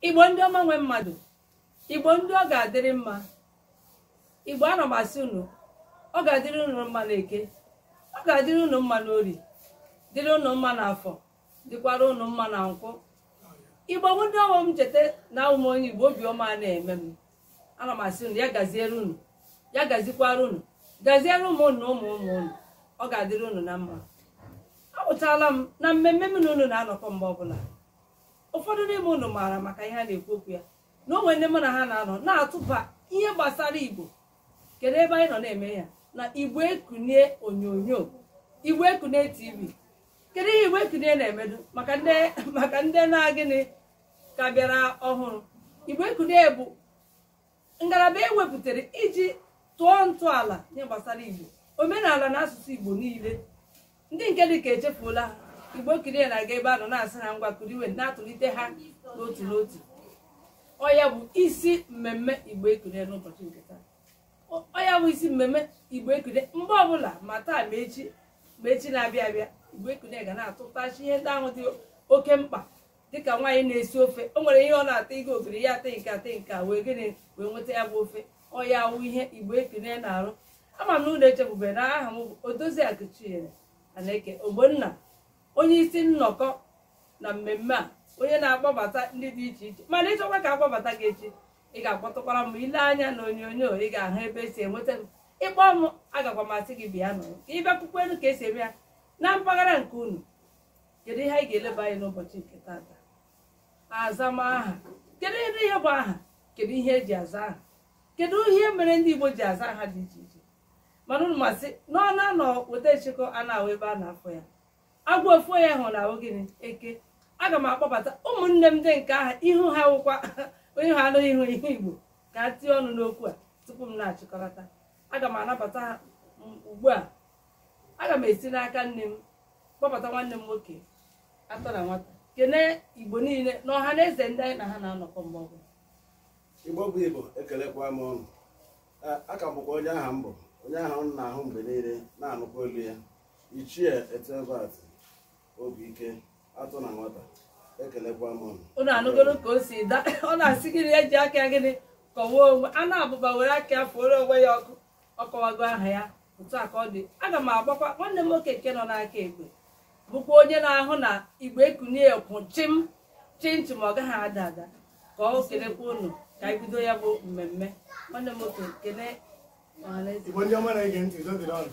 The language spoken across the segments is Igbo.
Igbo ndị ọma nwe mmadụ, Igbo ndị ọ ga-adịrị mma, Igbo ana m asị unu ọ ga-adịrị unu mma n'Eke, ọ ga-adịrị unu mma n'Orie, dịrị unu mma n'Afọ, dịkwara unu mma na Nkwọ. Igbo ndị ọma m cheta na ụmụ onye Igbo obiọma na-eme m, ana m asị unu ya gaziere unu, ya gazikwara unu, gaziere ụmụ unu ụmụ unu, ọ ga-adịrị unu na mma. Apụtala m na mmemme m na unu na-anọkọ mgbe ọbụla. Ụfọdụ n'ime unu maara maka ihe a na-ekwu okwu ya na onwe ndị mụ na ha na-anọ na-atụba ihe gbasara Igbo. Kedu ebe anyị nọ na-eme ya? Na Igbo Ekunie onyonyo, Igbo Ekunie TV. Kedu ihe Igbo Ekunie na-emedu maka ndị na-agịnị ka bịara ọhụrụ? Igbo Ekunie bụ ngalaba ewepụtara iji tụọ ntọala ihe gbasara Igbo, omenala na asụsụ Igbo niile. Ndị nke dị ka echefuola ha. Igbo Ekunie na-aga ebe a nọ na-asị ha ngwa kuriwe na-atụlite ha n'otu n'otu. Ọ ya bụ isi mmemme Igbo Ekunie n'ụbọchị nke taa. Ọ ya bụ isi mmemme Igbo Ekunie mgbe ọbụla ma taa ma echi na-abịa abịa. Igbo Ekunie ga na-atụtachi ihe ndị ahụ dị oke mkpa, dịka nwaanyị na-esi ofe. O nwere ihe ọ na-ata ịga ogiri ya ata nke a wee gịnị wee nweta ya bụ ofe. Ọ ya wụ ihe Igbo Ekunie na-arụ. Ama m na unu echebube na aha m bụ Odoziakụ Chinyere Aneke Ogbonna, onye isi nnọkọ na mmemme a, onye na-akpọbata ndị dị iche iche. Mana ịchọkwa ka akpọbata gị echi, ị ga-akpọtụkwara m ile anya na onyonyo, ị ga-ahụ ebe esi enweta m. Ịkpọ m agakwa masị gị bịa nọ ka ị bịakwukwe elu ka esi eme ya na mpaghara nke unu. Kedu ihe anyị ga-eleba anyị n'ụbọchị nke taata? Azamaha. Kedu ihe bụ aha? Kedu ihe eji aza aha? Kedu ihe mere ndị Igbo ji aza aha dị iche iche? Mana unu masị n'ọnụ anọ weta echekọ a na-ahụ ebe a na-afọ ya. Agwa ofu ya hụ na ogini Eke. Aga m akpọbata ụmụnne m ndị nke aha ihu ha wụkwa onye ha anụghị ihu ihe Igbo ka tinye ọnụ n'okwu a tupu m na-achịkọrọta. Aga m anabata ha ugbu a. Aga m esi n'aka nne m kpọbata nwanne m nwoke atọ na nwata, kene Igbo niile na ọha na eze ndị anyị na ha na-anọkọ mgbe ọbụla. Igbo bụ Igbo, ekelekwa m ọnụ. Aka m bụkwa onye aha m bụ onye aha m na-ahụ mgbe niile na-anụkwa olu ya, Ichie Etebat Obi Ike atọ na nwata, ekelekwa m ọnụ. Unu anụgoro ka o si da ọ na-asị gịnị eji aka gịnị kọwaa onwe a na-abụba were aka ya fụrụ onwe ya ọkụ, ọkọwago aha ya otu a ka ọ dị. Aga m agbakwa nwanne m nwoke nke nọ n'aka ekpe, bụkwa onye na-ahụ na Igbo Ekunie kwụ chim ma ọ gaghị ada ada, ka ọ kelekwa unu ka anyị bido ya bụ mmemme. Nwanne m nwoke kene ọhaneze. Igbo ndị ọma na-ege ntị dodiri ọnụ.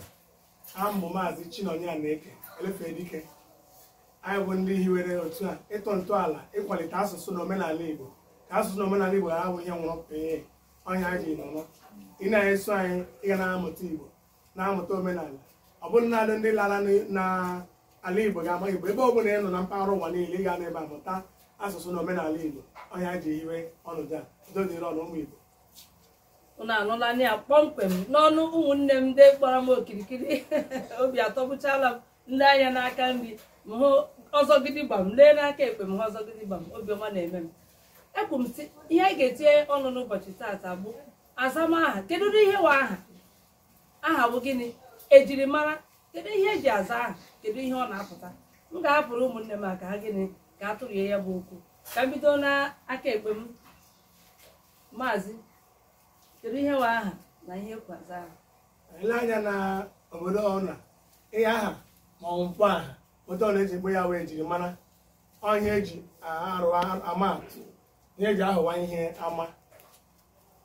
Aha m bụ Maazị Chinonye Aneke Elefedike. Anyị bụ ndị hiwere otu a ịtọ ntọala ịkwalite asụsụ na omenala Igbo, ka asụsụ na omenala Igbo ghara bụ ihe nwụrụ pee ọnya ji nọrọ. Ị na-eso anyị ịga na-amụta Igbo, na-amụta omenala. Ọ bụrụ na ndị lara n'ala Igbo ga-ama Igbo ebe ọ bụla ị nọ na mpaghara ụwa niile, ị ga n'ebe amụta asụsụ na omenala Igbo. Ọnya ji hiwe ọnọdụ a dodiri ọnụ ụmụ Igbo. Unu anụla ya kpọmkwem n'ọnụ ụmụnne m ndị kpọrọ m okirikiri. Obi atọbụchala m ndị anya n'aka nri m hụ ọzọ gidigba m, lee n'aka ekpe m hụ ọzọ gidigba m. Obiọma na-eme m. Ekwu m sị ihe anyị ga-etinye ọnụ n'ụbọchị taata bụ azamaha. Kedu ihe wa aha? Aha bụ gịnị? Ejirimara. Kedu ihe eji aza aha? Kedu ihe ọ na-apụta? M ga-ahapụrụ ụmụnne m aka ha gịnị ka a tụrụ ya bụ okwu. Ka m bido n'aka ekpe m. Maazị, kedu ihe wa aha na ihe kwaza aha? Ele anya na obodo ọna ihe aha ma ọ mpụ aha otu ọ na-eji gbe ya wee jiri mara ọhịa eji arụ amatụ, ihe eji ahụwa ihe ama.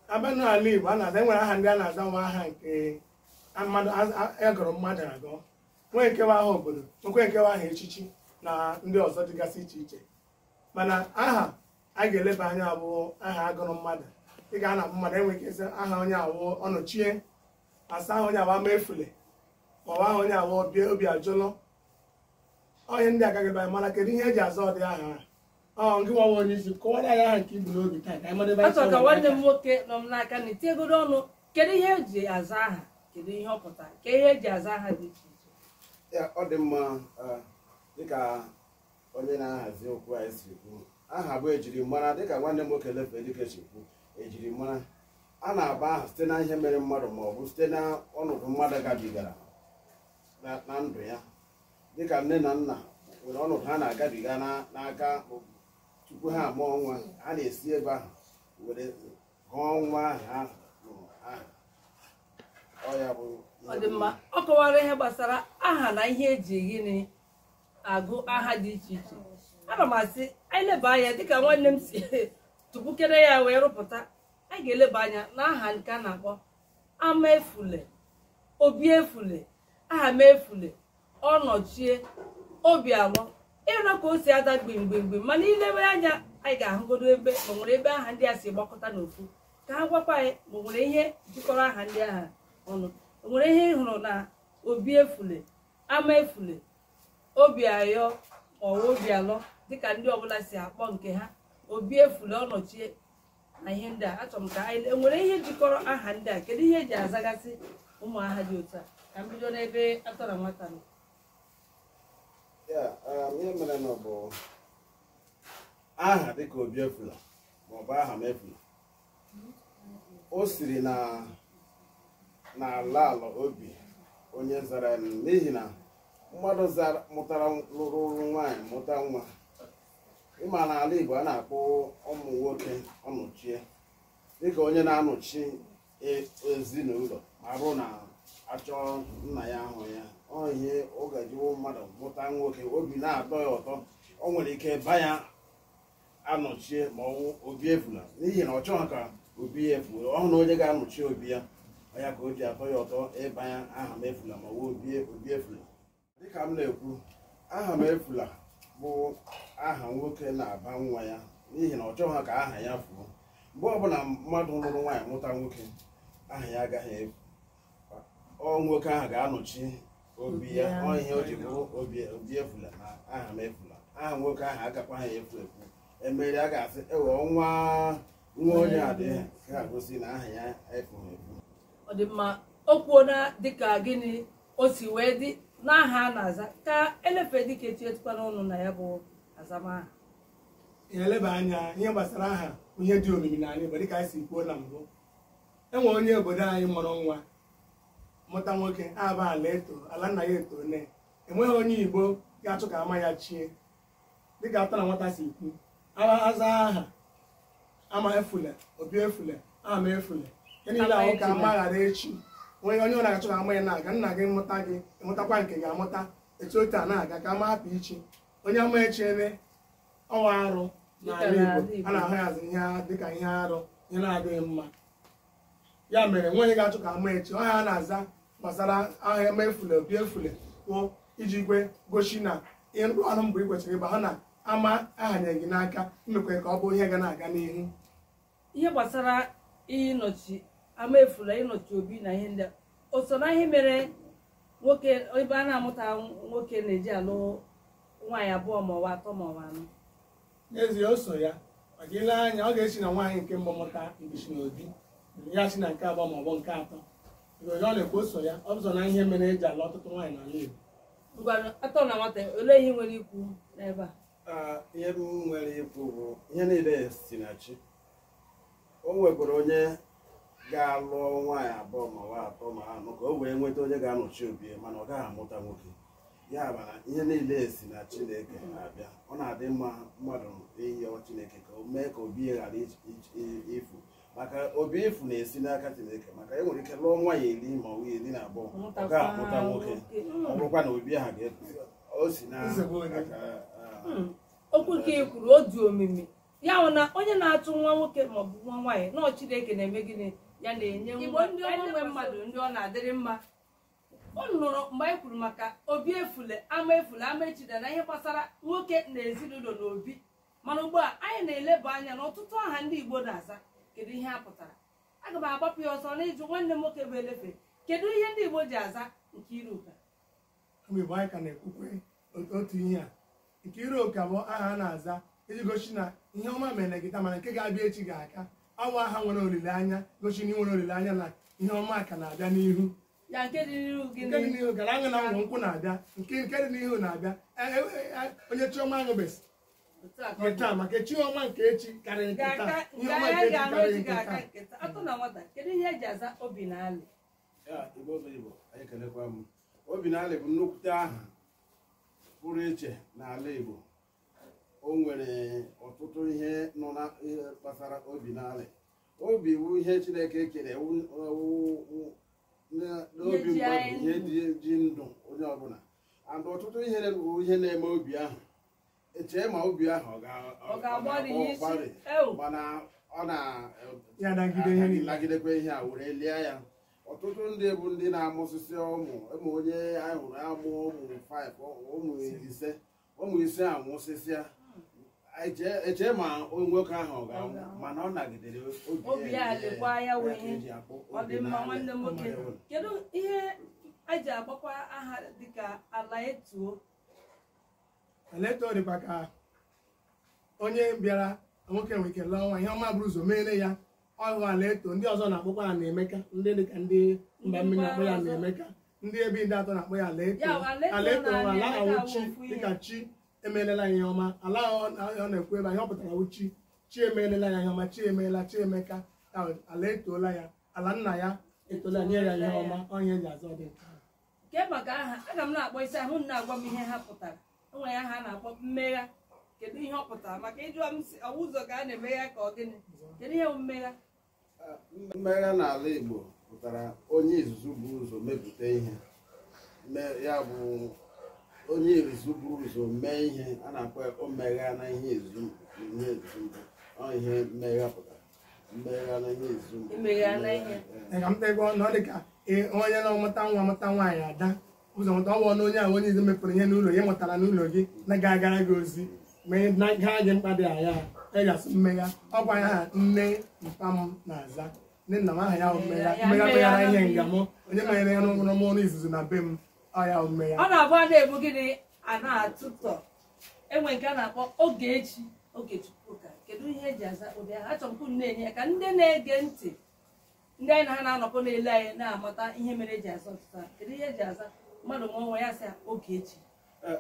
Abịa n'ala Igbo a na-aza enwere aha ndị a na-aza nwa aha nke mmadụ agụrụ mmadụ agụ, nwee nkewa aha obodo, nwekwe nkewa aha echichi na ndị ọzọ dịgasị iche iche. Mana aha a ga-eleba anya bụ aha agụrụ mmadụ. Ị ga-ana mmadụ enwe ike ịsị aha onye awụ ọnọchie, asa aha onye awa ma efule, ma ọ bụ aha onye awa obi ajụlụ. Onye ndị agaghị ebe anyị mana kedu ihe eji aza ọdị aha a? Ngị nwa onye isi kọwara ya aha nke ibu n'obi taa ka anyị mara ebe anyị chọrọ. Ka nwanne m nwoke nọ m n'aka na itiegoro ọnụ kedu ihe eji aza aha, kedu ihe ọ pụtara, ka ihe eji aza aha dị iche iche. Ọ dị mma. Dịka onye na-ahazi okwu anyị si kwu, aha bụ ejirimara. Dịka nwanne m nwoke Elefedike si kwu, ejirimara a na-aba aha site na ihe mere mmadụ ma ọ bụ site na ọnọdụ mmadụ gabigara na ndụ ya. Dịka nne na nna nwere ọnọdụ ha na-agabiga n'aka tupu ha amụọ nwa a na-esi ebe ahụ were gụọ nwa ahụ nụrụ aha ọ ya bụ ọ dị mma ọ kọwara ihe gbasara aha na ihe eji gịnị agụ aha dị iche iche. Ana m asị anyị leba anya dịka nwanne m si tụpụkere ya wee rụpụta, anyị ga-eleba anya n'aha nke a na-akpọ ama efule, obi efule, aha m efule, ọnọchie, obi alọ. Ịhụna ka o si ada gbimgbimgbim, mana ilewe anya anyị ga-ahụgodo ebe ma nwere ebe aha ndị a si gbakọta n'ofu, ka ha gwakwa anyị ma nwere ihe jikọrọ aha ndị aha ọnụ. O nwere ihe ị hụrụ na obi efule, ama efule, obi ayọ ọwa obi alọ dịka ndị ọbụla si akpọ nke ha, obi efule, ọnọchie na ihe ndị a. Achọrọ m ka anyị enwere ihe jikọrọ aha ndị a, kedu ihe eji azagasị ụmụ aha dị otu a? Ka m bido n'ebe atọ na nwata nọ. ihe mere na ọ bụ aha dịka obi efula maọbụ aha m efula, o siri na ala obi onye zara ya, n'ihi na mmadụ mụtara lụrụ nwaanyị mụta nwa, ịma na ala Igbo a na-akpọ ụmụ nwoke ọnọchie dịka onye na-anọchi ezinụlọ ma bụrụ na achọ nna ya ahụ ya. Ọ ihe ọ ga-ejiwo mmadụ mụta nwoke obi na-atọ ya ụtọ, o nwere ike ba ya anọchie ma obi efula, n'ihi na ọ chọghị ka obi ya efu. Ọ hụ na onye ga-anọchi obi ya, ya ka o ji atọ ya ụtọ ịba ya aha m efula ma obi efula. Dịka m na-ekwu, aha m efula bụ aha nwoke na-aba nwa ya, n'ihi na ọ chọghị ka aha ya fuo. Mgbe ọbụla mmadụ lụrụ nwaanyị mụta nwoke, aha ya agaghị efu. Ọ nwoke ahụ ga-anọchi obi ya. Ọ ihe o ji bụrụ obi efula na aha m efula. Aha nwoke ahụ agakwa ha efu efu. Emere a ga-asị ewe nwa onye adịghị, ka gosi na aha ya efughị efu. Ọ dị mma o kwuo na dịka gịnị o si wee dị n'aha a na-aza, ka elefe dịka etinyetukwana ọnụ na ya bụ azamaha. eleba anya ihe gbasara aha ihe dị omimi n'ala Igbo dịka anyị si kwuo na mbụ. Enwe onye obodo anyị mụrụ nwa mụta nwoke, aba ala nna ya eto ne, enweghị onye Igbo ga-achọ ka ama ya chie dịka atọ na nwata si kwu. Aza aha ama efule, obi efule, ama efule, ihe niile ahụ ka ama ghara echi. Onye ọ na-achọ ka ama ya na-aga, nna gị mụta gị ịmụtakwa nke gị amụta etu otu a na-aga ka ama hapụ ichi. Onye ama echiene ọnwa arụ n'ala Igbo, a na-ahụ ya ihe dịka ihe arụ, ihe na-adịghị mma. Ya mere nwaanyị ga-achọ ka ama echi ọha a na-aza gbasara aha eme efule, obi efule kwuo iji gwe gosi na ịrụ ọrụ mbụ ị kwesịrị ịgba ha na ama ahanye gị n'aka, mmekwe ka ọ bụ ihe ga na-aga n'ihu. Ihe gbasara ịnọchi ama efula, ịnọchi obi na ihe ndị o so na ihe mere nwoke ebe a na-amụta nwoke na-eji alụ nwaanyị abụọ ma ọwa atọ ma ọwa anọ. N'ezie o so ya, maka ile anya ọ ga-esi na nwaanyị nke mbụ mụta mbichi na obi, ya si na nke abụọ ma ọ bụ nke atọ. Ọ na-ekwu o so ya, ọ bụ na ihe mere eji alụ ọtụtụ nwaanyị n'ala Igbo. Ngwanụ atọ na nwata, olee ihe nwere ikwu n'ebe a? Ihe m nwere ikwu bụ ihe niile si na chi. O nwekwara onye ga-alụ nwaanyị abụọ ma ọwa atọ ma anọ ka o wee nweta onye ga-anọchi obi, mana ọ gaghị amụta nwoke. Ya mana ihe niile si na Chineke na-abịa. Ọ na-adị mma mmadụ ịyọ Chineke ka o mee ka obi ya ghara ifu, maka obi ifu na-esi n'aka Chineke. Maka e nwere ike lụọ nwaanyị 10 ma ọ bụ 12 ọ gaghị amụta nwoke, ọ bụrụkwa na obi ahụ ga-efu. O si na okwu ka ị kwuru o dị omimi, ya hụ na onye na-achụ nwa nwoke maọbụ nwa nwaanyị nọọ Chineke na-eme gịnị ya na-enye Igbo ndị onwe mmadụ ndị ọ na-adịrị mma. Unu nụrụ mgbe anyị kwuru maka obi efule, ama echida na ihe gbasara nwoke na ezinụlọ na obi. Mana ugbu a anyị na-eleba anya n'ọtụtụ aha ndị Igbo na-aza, kedu ihe ha pụtara. Aga m agbapụ ya ọsọ n'ịjụ nwanne m nwoke bụ elefe, kedu ihe ndị Igbo ji aza Nkiruka? Igbo anyị ka na-ekwukwe otu ihe a. Nkiruka bụ aha a na-aza iji gosi na ihe ọma mere gị taa, mana nke ga-abịa echi ga-aka. Awa aha nwere olileanya, gosi na ị nwere olileanya na ihe ọma ka na-abịa n'ihu. Ya nke dị n'ihu gị n'ihu gara aṅụ na ngwọ nkwụ na-abịa, nke dị n'ihu na-abịa. Onye chiọma aṅụbesi taa, maka chiọma nke echi karịrị nke taa. Ihe ọma nke echi karịrị nke taa. Atọ na nwata, kedu ihe eji aza obi na alị? Igbo anyị kelekwa m. Obi na alị bụ nnukwute aha pụrụ iche n'ala Igbo. O nwere ọtụtụ ihe nọ na ihe gbasara obi n'ala. Obi bụ ihe Chineke kere n'obi mmadụ, ihe ji ndụ onye ọbụla. And ọtụtụ ihe bụ ihe na-eme obi ahụ. Echee ma obi ahụ ọ ga-agbari, mana ọ na-anagidekwa ihe a were lie ya. Ọtụtụ ndị bụ ndị na-amụsịsị ụmụ onye anyị hụrụ amụ ụmụ 5 ụmụ ise anwụsịsịa. Eche ma nwoke ahụ ọ ga-anwụ, mana ọ nagidere obi ya dịkwa ya wee ọ dị mma. Nwanne m nwoke, kedu ihe a ji agbakwa aha dịka ala etuo? Ala etuo dịkwa ka onye bịara nwoke nwere ike lụọ nwa ihe ọma bụrụ ụzọ mere ya ọhụ ala eto. Ndị ọzọ na-akpọkwa ya na-emeka, ndị dịka ndị mba mmiri na-akpọ ya na-emeka, ndị ebe ndị atọ na-akpọ ya ala eto. Ala eto ala awụchi dịka chi emelela ihe ọma. Ala ọ na-ekwu ebe anyị ọ pụtara uchi, chi emelela ya ihe ọma, chi emeela, chi emeka. Ala etoola ya, ala nna ya etola nye ya ihe ọma. Onye ji azọ dị nke maka aha aga m na-akpọ isi ahụ na-agwa m ihe ha pụtara. Enwere aha a na-akpọ mmegha. Kedu ihe ọ pụtara? Maka ịjụọ m si ọwụ ụzọ ka a na-emegha ka ọ gịnị? Kedu ihe bụ mmegha? Mmegha n'ala Igbo pụtara onye izuzu bụ ụzọ mepụta ihe. Ya bụ onye izuzu bụ ụzọ mee ihe, a na-akpọ o megha na ihe izuzu. Ihe mmegha pụtara mmegha na ihe izuzu. Imegha na ihe. Ka m tegwa na ọ dị ka onye na-amụta nwa amụta nwaanyị ada ụzọ mụta ọnwa onye ahụ onye izu mepụrụ ihe n'ụlọ ya mụtara n'ụlọ gị na ga-agara gị ozi ma ha gị mkpa dị anya egasị mmegha. Ọkwa ya ha nne mpa m na-aza, nne nna m aha ya mmegha. Mmegha meghara ihe ngamụ, onye menyere ya n'ọnụ izuzu na be m ọya mmegha. Ọ na-abụ a na-ebu gịnị a na-atụtọ. Enwe nke a na-akpọ Ogechi, Ogechukwu. Kedu ihe eji aza ụdị ahụ? Achọrọ m kwunu na-enye ya ka ndị na-ege ntị, ndị anyị na ha na-anọkọ n'elu anyị na-amata ihe mere eji aza ọtụtụ. Kedu ihe eji aza mmadụ ma ọnwa ya sị Ogechi?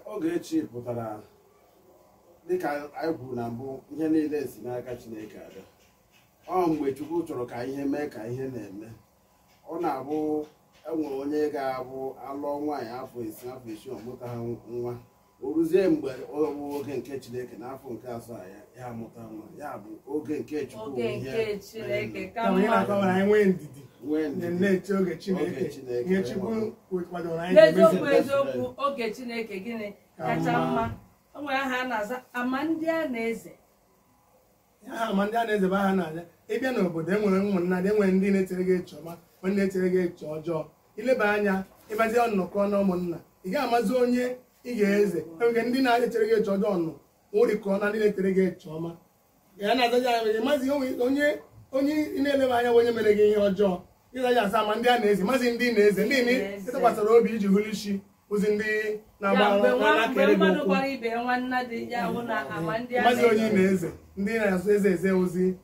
Ogechi pụtara dịka anyị kwuru na mbụ, ihe niile si n'aka Chineke abịa. Ọ mgbe Chukwu chọrọ ka ihe mee ka ihe na-eme. Ọ na-abụ enwere onye ga-abụ alụọ nwaanyị afọ 5 afọ 6 ọmụta ha nwa. O ruzie mgbe oge nke Chineke n'afọ nke 7 ya amụta nwa. Ya bụ oge nke Chukwu. Oge nke Chineke ka onye na-akọwara anyị nwee ndidi na-eche oge Chineke. Ihe Chukwu kwadoro anyị n'eziokwu eziokwu. Oge Chineke gịnị kacha mma? O nwere aha a na-aza Amandị a na-eze. Aha Amandị a na-eze bụ aha na-aza. Ịbịa n'obodo enwere ụmụnna dị, enwere ndị na-etere gị eche ọma, onye na-etere gị eche ọjọọ. Ileba anya ịbazi nnọkọ na ụmụnna, ị ga-amazi onye ị ga-eze. Enwere ndị na-etere gị eche ọjọọ nọ ụrịkọ na ndị na-etere gị eche ọma. Ya na-azaji anya mazi onye ị na-eleba anya onye mere gị ihe ọjọọ. Ịzaji asa Amandị a na-eze, mazi ndị na-eze, ndị ịtụkwasara obi iji hụrụ isi ozi ndị na-agbara mazi onye na-eze, ndị na-asụ eze ozi.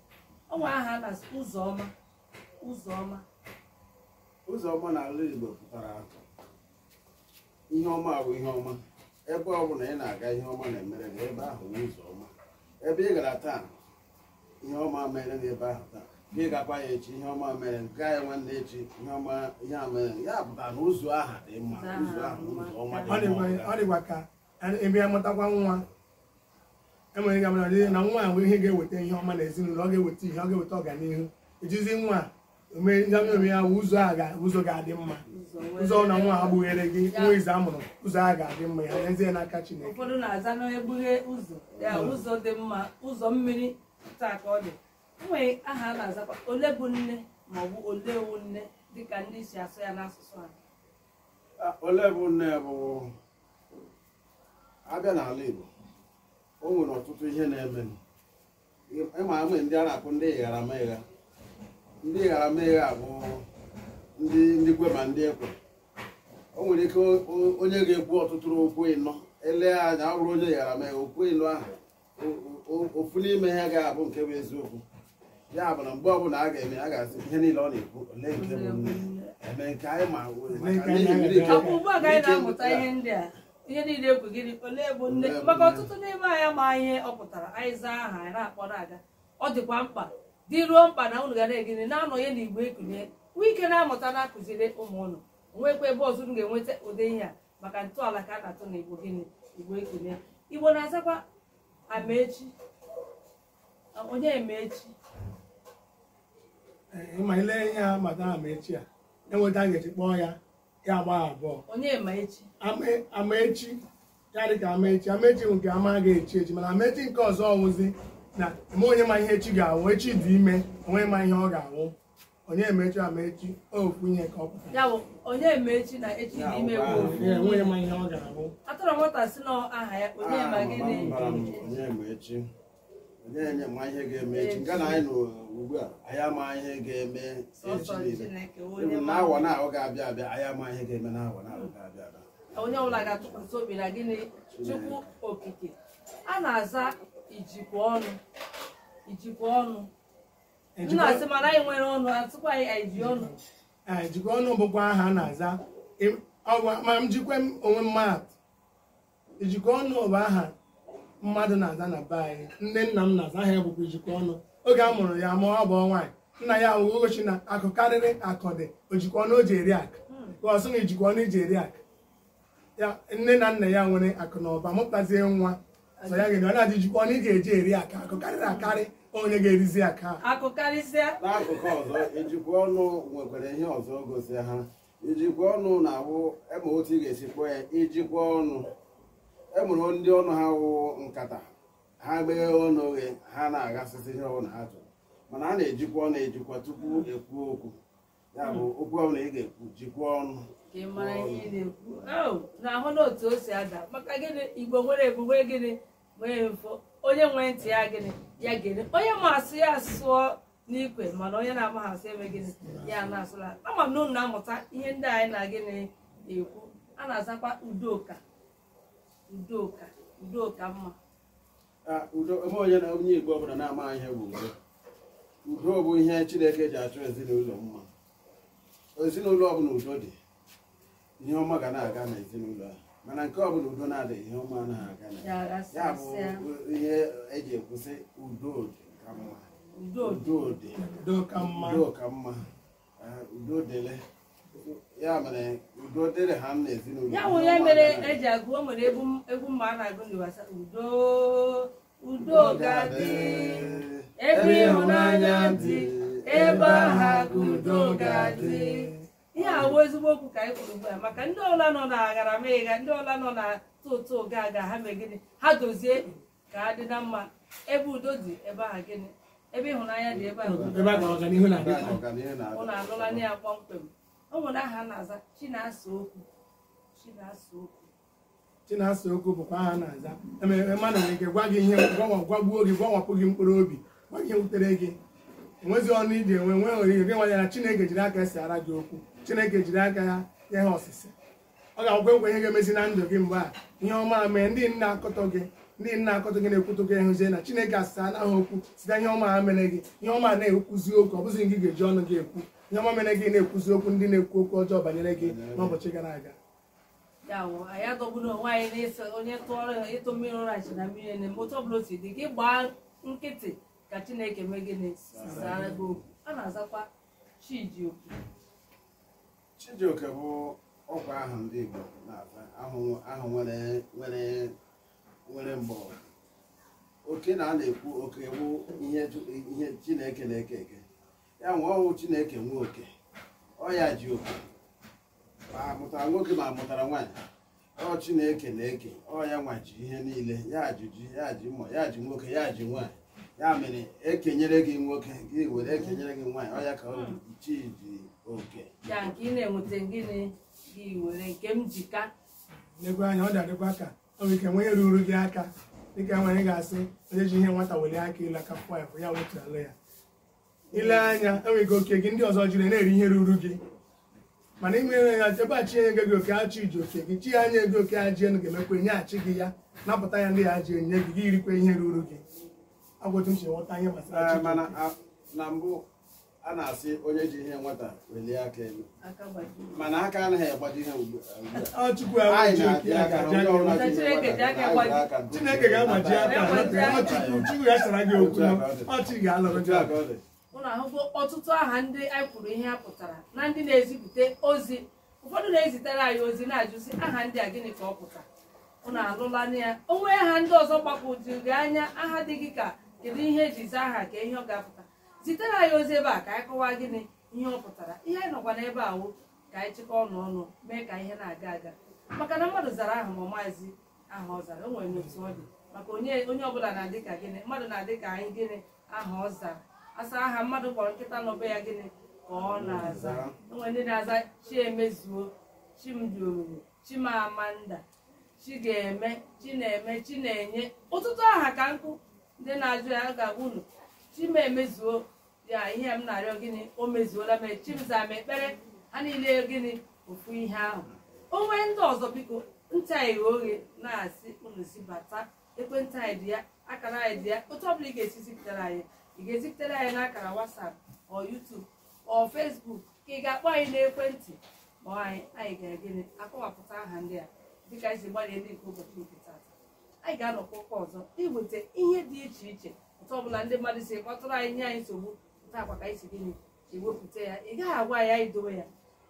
Ọnwa aha na Ụzọma. Ụzọma n'ala Igbo pụtara ihe ọma bụ ihe ọma. Ebe ọ bụla ị na-aga ihe ọma na-emere gị, ebe ahụ bụ Ụzọma. Ebe ị gara taa, ihe ọma mere gị ebe ahụ taa. Gị gakwa ya echi, ihe ọma mere gaa ya nwanne echi, ihe ọma ihe a mere. Ya pụtara na ụzọ aha dị mma. Ụzọ ahụ Ụzọma dị mma. Ọ dịkwa ka ebe ya mụtakwa nwa, enwere ike amara na nwa ahụ ihe ga-eweta ihe ọma na ezinụlọ, ọ ga-eweta ihe, ọ ga-eweta ọganihu. Ejizi nwa ome ya ụzọ ga-adị mma. Ụzọ na nwa agbughere gị nwa izu amụrụ, ụzọ a ga-adị mma. Ya nyezie n'aka Chineke. Ụfọdụ na-aza n'egbughe ụzọ ya ụzọ dị mma, ụzọ mmiri taa ka ọ dị. Enwere aha a na-azakwa ole bụ nne maọbụ ole wu nne dịka ndị si asụ ya n'asụsụ ha. Ole bụ nne bụ abịa n'ala Igbo, o nwere ọtụtụ ihe na-eme. Ịma ama ndị a na-akpọ ndị ịgharamegha. Ndị ịgharamegha bụ ndị kwe ma ndị ekwe. O nwere ike onye ga-ekwu ọtụtụ okwu ịnọ, ele anya ọ bụrụ onye ịgharamegha, okwu ịnọ ahụ ofu n'ime ha ga-abụ nke bụ eziokwu. Ya bụ na mgbe ọbụla a ga-eme, a ga-asị ihe niile ọ na-ekwu ole nke bụ nne eme nke anyị ma ugbu a ga anyị na-amụta ihe ndị a, ihe niile ekwu gịnị ole bụ nne. Maka ọtụtụ n'ime anyị ma ihe ọ pụtara, anyị zaa aha anyị na-akpọrọ aga. Ọ dịkwa mkpa dị ruo mkpa na unu ga na-egine na-anọnye n'Igbo ekunye wike na-amụta na-akụziri ụmụ ụnụ. Nwekwa ebe ọzọ unu ga-enweta ụdị ihe a, maka ntọala ka a na-atụ n'Igbo gịnị Igbo ekunye. Igbo na-azakwa Amechi. Onye Emechi. ịma ile ihe a mata Amechi a enweta ga-eji kpọọ ya agba abụọ. Onye Emechi. Amechi ya dị ka Amechi nke ama ga-echi echi mana Amechi nke ọzọ ọnwụzi na eme onye ma ihe echi ga-awụ echi dị ime onwe ma ihe ọ ga-awụ. Onye Amechi ofu ihe ka ọ pụtara. Ya bụ onye Emechi na echi dị ime onwe ma ihe ọ ga-awụ. Atọrọ nwata si na aha ya onye ma gịnị. Onye Emechi. Onye ma ihe ga-eme echi nga na anyị nọ ugbu a anyị ama ihe ga-eme echi niile na awa na ahụ ga-abịa abịa anyị ama ihe ga-eme na awa na ahụ ga-abịa abịa. Onye ọbụla ga-atụkwasị obi na gịnị Chukwu okike. A na-aza ijikwa ọnụ nna-asị mana anyị nwere ọnụ atụkwa anyị ji ọnụ. Ijikwa ọnụ bụkwa aha a na-aza ma m jikwa onwe mmadụ. Ijikwa ọnụ bụ aha mmadụ na-aza na be anyị. Nne nna m na-aza aha ya bụkwa ijikwa ọnụ. Oge a mụrụ ya ma ọ bụ nwaanyị nna ya ugochi na akụ karịrị akọdị ojikwa ọnụ o ji eri akụ ka ọ sị na ijikwa ọnụ iji eri akụ ya. Nne na nna ya nwere akụ na ụba mụtazie nwa so ya ga-eji ọ na-adị ijikwa ọnụ ị ga-eji eri akụ karịrị akarị onye ga-erizi aka akụ karịsịa. N'akụkụ ọzọ ijikwa ọnụ nwekwara ihe ọzọ gosi ha. Ijikwa ọnụ na-awụ ema otu ị ga-esi kpọọ ya ijikwa ọnụ. Emụrụ ndị ọnụ ha wụ nkata ha gbeghe ọnụ oghe ha na-agasịsị ihe ọbụla ha chọrọ mana a na-ejikwa ọnụ ejikwa tupu ekwu okwu ya bụ okwu ọbụla ị ga-ekwu jikwa ọnụ ka ị mara ihe ị na-ekwu na-ahụ n'otu o si ada maka gịnị Igbo nwere ebube gịnị nwee mfo onye nwee ntị ya gịnị ya gịnị onye ma asụ ya sụọ n'ikwe mana onye na-amaghị asụ eme gịnị ya na-asụla. Ama m na unu na-amụta ihe ndị anyị na gịnị ekwu. A na-azakwa udoka mma. Udo eme onye na onye Igbo ọbụla na-amaghị ihe bụ udo bụ ihe Chineke ji achọ ezinụlọ mma. Ezinụlọ ọbụla udo dị ihe ọma ga na-aga n'ezinụlọ a mana nke ọbụla udo na-adịghị ihe ọma anaghị aga na ya bụ ihe eji ekwusị udo dị ka mma. Udo ka mma udo dịle ya mere udo dịrị ha n'ezinụlọ. Ya bụ onye mere eji agụ o nwere egwu mma a na-agụ n'Iwasa udo ga-adị ebe ịhụnanya dị ebe aha ka udo ga-adị. Ihe awụ ezigbo okwu ka anyị kwuru ugbu a maka ndị ọla nọ na agharamịgha ndị ọla nọ na tụtụ ga ha mee gịnị ha dozie ka ha dị na mma. Ebe udo dị ebe aha gịnị ebe ịhụnanya dị ebe ahụ ọganihu na-adị. Ụnụ alụla na ya kpọmkwem. O nwere aha na-aza Chinasa okwu bụkwa aha na-aza emere mmadụ nwere ike gwa gị ihe gwagbuo gị gwawapụ gị mkpụrụ obi gwa gị ihe wutere gị enwezi ọnụ iji enwe nwee oriri gị nwanya na Chineke jiri aka esi ara gị okwu. Chineke jiri aka ya nye ha ọsịsị. Ọ ga-agwakwa nkwa ihe ga-emezi na ndụ gị mgbe a ihe ọma mee ndị nna akọtọ gị na-ekwutọ gị ehuzie na Chineke asịsa anaghị okwu site ihe ọma ha mere gị ihe ọma na-ekwuzi okwu ọ bụzi gị ga-eji ọnụ gị ekwu ihe ọma mere gị na-ekwuzi okwu ndị na-ekwu okwu ọjọọ banyere gị n'ụbọchị gara aga. Ya anyị adọgburu onwe anyị na-eso onye tụọrọ ịtụ mmiri ụra chi na mmiri na otu ọbụla o si dị gị gbaa nkịtị ka Chineke mee gịnị sara gị okwu. A na-azakwa Chijioke bụ ọkwa ahụ ndị Igbo na-aza ahụ nwere mbọ oke na a na-ekwu oke bụ ihe Chineke na-eke eke ya nwe ọnwụ Chineke nwe oke ọ ya ji oke ma mụtara nwoke ma mụtara nwaanyị ọ Chineke na-eke ọ ya nwa ji ihe niile ya ji ya ji mma ya ji nwoke ya ji nwaanyị ya mere ekenyere gị nwoke gị were ekenyere gị nwaanyị ọ ya ka chi ji oke ya nke ị na-enweta gịnị gị were nke m jika n'egwu anya ọ dịkwa ka ọ nwere ike nwee ruru gị aka dịka nwere ga-asị onye ji ihe nwata were aka ile aka fụ ya wetuala ya ile anya enwere ike oke gị ndị ọzọ jiri na-eri ihe ruru gị mana imere ya ebe a chi enye gị oke achị iji oke gị chi ya anya ego oke ajị enu ga-emekwa nyeghachi gị ya napụta ya ndị ya ji enye gị gị irikwa ihe ruru gị. Agwụtụ m si ghọta ihe gbasara mana na mbụ a na-asị onye ji ihe nwata welie aka elu mana aka anaghị agbaji ihe ugbu a. Chukwu Chineke ga-agbaji aka Chukwu ya sara gị okwu ọchị ga-alụrụ gị aka. Ụlọ ahụhụ ọtụtụ aha ndị anyị kwuru ihe a pụtara na ndị na-ezipụta ozi ụfọdụ na-ezitere anyị ozi na-ajụzi aha ndị a gịnị ka ọ pụtara ụnụ alụla na ya onwe ha ndị ọzọ gbapụjiri anya aha dị gị ka kedu ihe eji zaa aha ka ihe ọ ga-apụta zitere anyị ozi ebe a ka anyị kọwaa gịnị ihe ọ pụtara ihe anyị nọkwa n'ebe a wụ ka anyị chịkọọ ọnụ mee ka ihe na-aga aga maka na mmadụ zara aha ma maazị aha ọ zara o nwere n'otu ọ dị maka onye ọbụla na-adị ka gịnị mmadụ na-adị ka anyị gịnị aha ọ zara asa aha mmadụ kpọrọ nkịta n'ọbe ya gịnị ka ọ na-aza onwere ndị na-aza chi emezuo chimdi omimi chimamanda chi ga-eme chi na-eme chi na-enye ọtụtụ aha ka nkụ ndị na-ajụ ya ga-agwa unu chima emezuo ya ihe m na-arịọ gịnị o mezuola m chimza m ekpere ha niile gịnị ofu ihe ahụ onwe ndị ọzọ biko ntị anyị oghe na-asị unu si bata ekwentị anyị dị ya akara anyị dị ya otu ọbụla ị ga-esi zipụtara anyị ị ga-ezipụtara anyị n'akara WhatsApp ọ YouTube ọ Facebook ka ị ga-akpọ anyị n'ekwentị ma anyị ga-egịnị akọwapụta aha ndị a dịka anyị si gbalịa ndị nke ụbọchị nke tata anyị ga-anọkwa ụka ọzọ iweta ihe dị iche iche otu ọbụla ndị mmadụ si kpọtụrụ anyị nye anyị nsogbu ụta akwa ka anyị si gịnị ewepụta ya ị gaghị agwa anyị dowe ya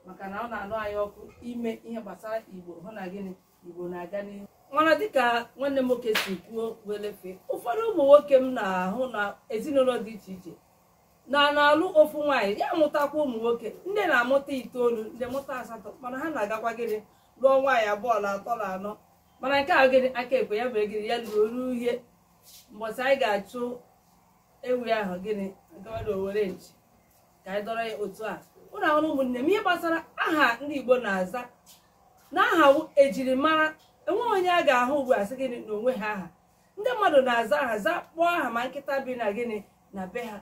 maka na ọ na-anụ anyị ọkụ ime ihe gbasara Igbo hụ na gịnị Igbo na-aga n'ihu mana dịka nwanne m nwoke si kwuo welefe ụfọdụ ụmụ nwoke m na-ahụ na ezinụlọ dị iche iche na-alụ ofu nwaanyị ya mụtakwa ụmụ nwoke ndị na-amụta 9 ndị mụta 8 mana ha na-agakwa gịnị lụọ nwaanyị 2 na 3 na 4 mana nke a gịnị aka ekwe ya mere gịnị ya lụrụ oru uhie mbọsị anyị ga-achụ ewu ahụ gịnị agawado owere nchi ka anyị dọrọ ya otu a ụlọ ahụrụ ụmụnne m ihe gbasara aha ndị Igbo na-aza na aha ejirimara enweghị onye a ga-ahụ ugbu a sị gịnị na onwe ha aha ndị mmadụ na-aza aha za kpọọ aha ma nkịta bi na gịnị na be ha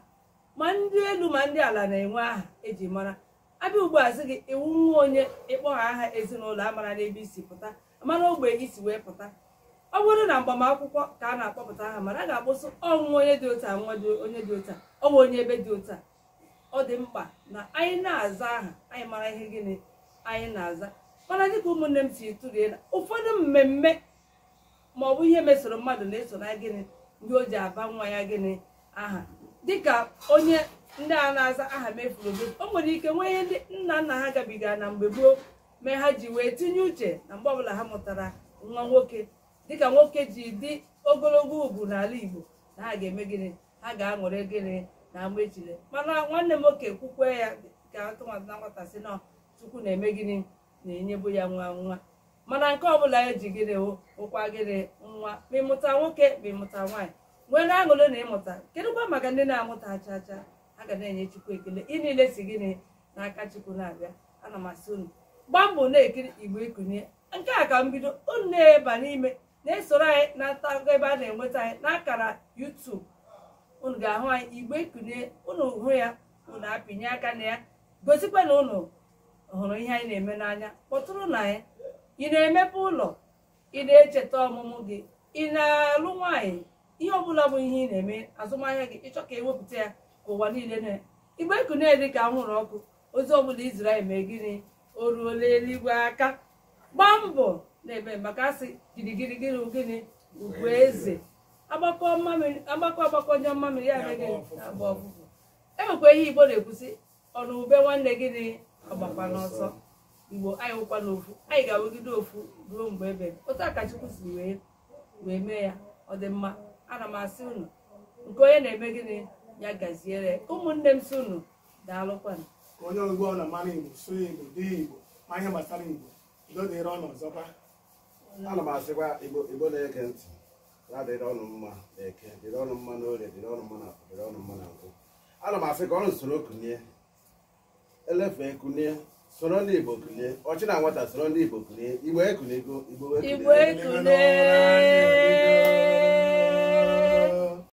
ma ndị elu ma ndị ala na-enwe aha eji mara abịa ugbu a sị gị iwu nwa onye ịkpọ ha aha ezinụlọ amara n'ebe isi pụta amara ogbe isi wee pụta ọ bụrụ na mgbamakwụkwọ ka a na-akpọpụta aha mana a ga-akpụsị ọnwụnwa onye dị otu a nwa onye dị otu a ọ bụ onye ebe dị otu a ọ dị mkpa na anyị na-aza aha anyị mara ihe gịnị anyị na-aza mana dịka ụmụnne m si tụrie na ụfọdụ mmemme ma ọ bụ ihe mesoro mmadụ na-eso na gịnị ndị o ji aba nwa ya gịnị aha dịka onye ndị a na-aza aha mefuru obodo o nwere ike nwee ihe ndị nna nna ha gabigara na mgbe gboo mee ha ji wee tinye uche na mgbe ọbụla ha mụtara nwa nwoke dịka nwoke ji dị ogologo ugwu n'ala Igbo na ha ga-eme gịnị ha ga-aṅụrị gịnị na ama ejile mana nwanne m nwoke kwukwe ya ka atụmatụ na nwata si na Chukwu na-eme gịnị na-enyebu ya nwa mana nke ọbụla eji gịnị ụkwa gịnị nwa ma ịmụta nwoke ma ịmụta nwaanyị nwee na aṅụrị na ịmụta kedụkwa maka ndị na-amụta achacha ha ga na-enye Chukwu ekele ị niile si gịnị n'aka Chukwu na-abịa ana m asị unu gbaa mbọ na-ekiri Igbo Ekunye nke a ka mbido unu na-eba n'ime na-esoro anyị na ntago ebe a na-enweta anyị n'akara YouTube unu ga-ahụ anyị Igbo Ekunye unu hụ ya unu apịnye aka na ya gosikwa na unu hụrụ ihe anyị na-eme n'anya kpọtụrụ na ya ị na-emepe ụlọ ị na-echeta ọmụmụ gị ị na-alụ nwaanyị ihe ọbụla bụ ihe ị na-eme azụmahịa gị ịchọ ka ewepụta ya ka ụwa niile na Igbo Ekunye dị ka anwụrụ ọkụ ozi ọbụla izuru anyị mee gịnị o ruola eluigwe aka gbaa mbọ na-eme maka asị girigirigiri gịnị ugwu eze agbakọ onye mmamịrị ya meghị agba ọfụfụ enwekwa ihe Igbo na-ekwusị ọnụ ube nwanne gịnị agbakwa n'ọsọ Igbo anyị wụkwa n'ofu anyị ga-awegide ofu ruo mgbe ebe otu aka Chukwu si wee mee ya ọ dị mma ana m asị unu nke onye na-eme gịnị ya gaziere ụmụnne m si unu daalụkwanụ onye ugbo ọ na-amara Igbo sụọ Igbo dị Igbo ma ihe gbasara Igbo udo dịrị ọnụ ọzọkwa ana m asịkwa Igbo na-ege ntị ya dịrị ọnụ mma eke dịrị ọnụ mma n'orie dịrị ọnụ mma na afọ dịrị ọnụ mma na nkwụ ana m asị ka ọnụ soro kunye elefe kunye soro ndị Igbo kunye ọchị na nwata soro ndị Igbo kunye Igbo ekunego Igbo Ekunye